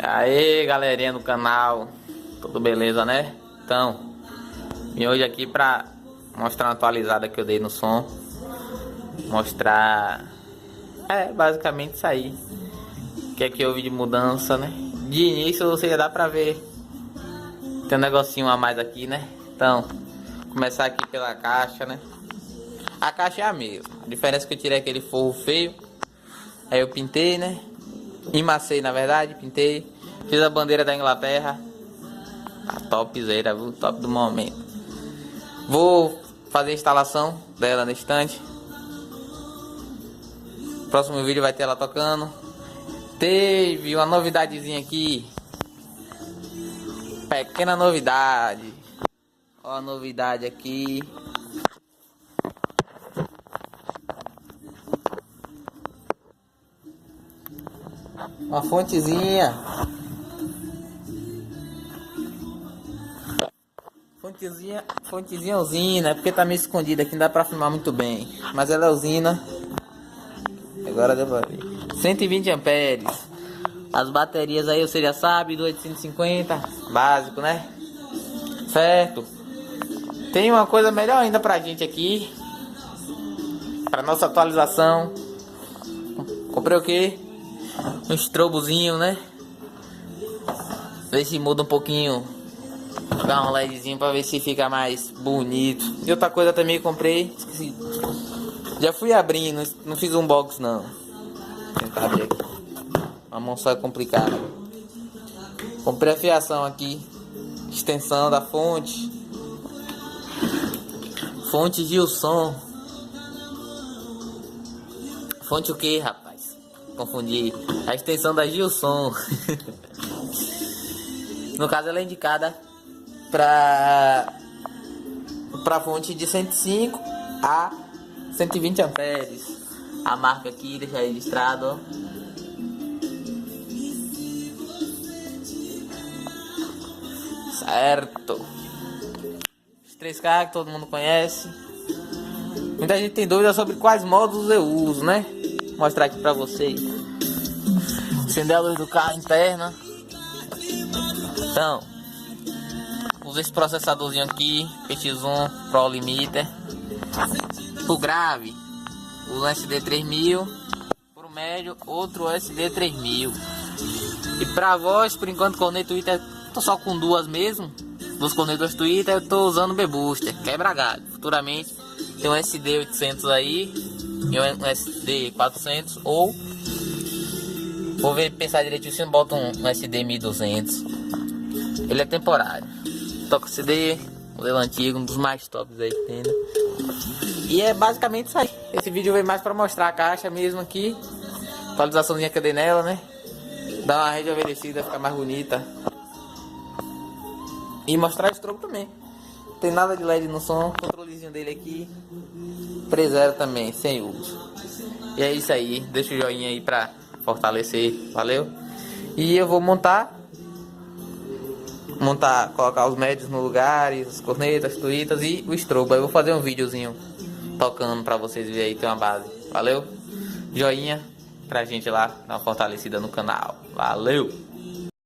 Aê, galerinha do canal, tudo beleza, né? Então, vim hoje aqui pra mostrar uma atualizada que eu dei no som. Mostrar, basicamente isso aí. O que é que houve de mudança, né? De início você já dá pra ver. Tem um negocinho a mais aqui, né? Então, começar aqui pela caixa, né? A caixa é a mesma. A diferença é que eu tirei aquele forro feio. Aí eu pintei, né? Emacei, na verdade, pintei. Fiz a bandeira da Inglaterra. A topzera, viu? Top do momento. Vou fazer a instalação dela no instante. Próximo vídeo vai ter ela tocando. Teve uma novidadezinha aqui. Pequena novidade. Ó a novidade aqui. Uma fontezinha. Fontezinha usina, é porque tá meio escondida aqui, não dá pra filmar muito bem. Mas ela é usina. Agora deu pra ver. 120 amperes. As baterias aí você já sabe, do 850. Básico, né? Certo. Tem uma coisa melhor ainda pra gente aqui. Pra nossa atualização. Comprei o quê? Um estrobozinho, né? Ver se muda um pouquinho. Dar um LEDzinho pra ver se fica mais bonito. E outra coisa também que comprei, esqueci. Já fui abrindo, não fiz um box não. Vou tentar abrir aqui. A mão só é complicada. Comprei a fiação aqui. Extensão da fonte. Fonte Gilson. Fonte o que, rapaz? Confundi. A extensão da Gilson. No caso ela é indicada para fonte de 105 a 120 amperes. A marca aqui deixa registrado, ó. Certo. Os 3K que todo mundo conhece. Muita gente tem dúvida sobre quais modos eu uso, né? Vou mostrar aqui pra vocês. Acender a luz do carro interna. Então, uso esse processadorzinho aqui, PX1 Pro Limiter. Pro grave, o SD 3000. Pro médio, outro SD 3000. E pra voz, por enquanto, corneta Twitter, tô só com duas mesmo. Duas cornetas Twitter, eu tô usando o B-Booster, quebra galho. Futuramente tem um SD 800 aí e um SD 400, ou vou ver, pensar direitinho se não boto um SD 1200. Ele é temporário. Toca CD, modelo antigo, um dos mais tops aí que tem, né? E é basicamente isso aí. Esse vídeo veio mais pra mostrar a caixa mesmo aqui. Atualizaçãozinha que eu dei nela, né? Dar uma rejuvenescida, ficar mais bonita. E mostrar o strobo também. Não tem nada de LED no som. Controlezinho dele aqui. Pre-zero também, sem uso. E é isso aí. Deixa o joinha aí pra fortalecer. Valeu? E eu vou montar, colocar os médios no lugar, as cornetas, tuitas e o strobo. Aí eu vou fazer um videozinho tocando pra vocês verem aí, tem uma base. Valeu? Joinha pra gente lá, dar uma fortalecida no canal. Valeu!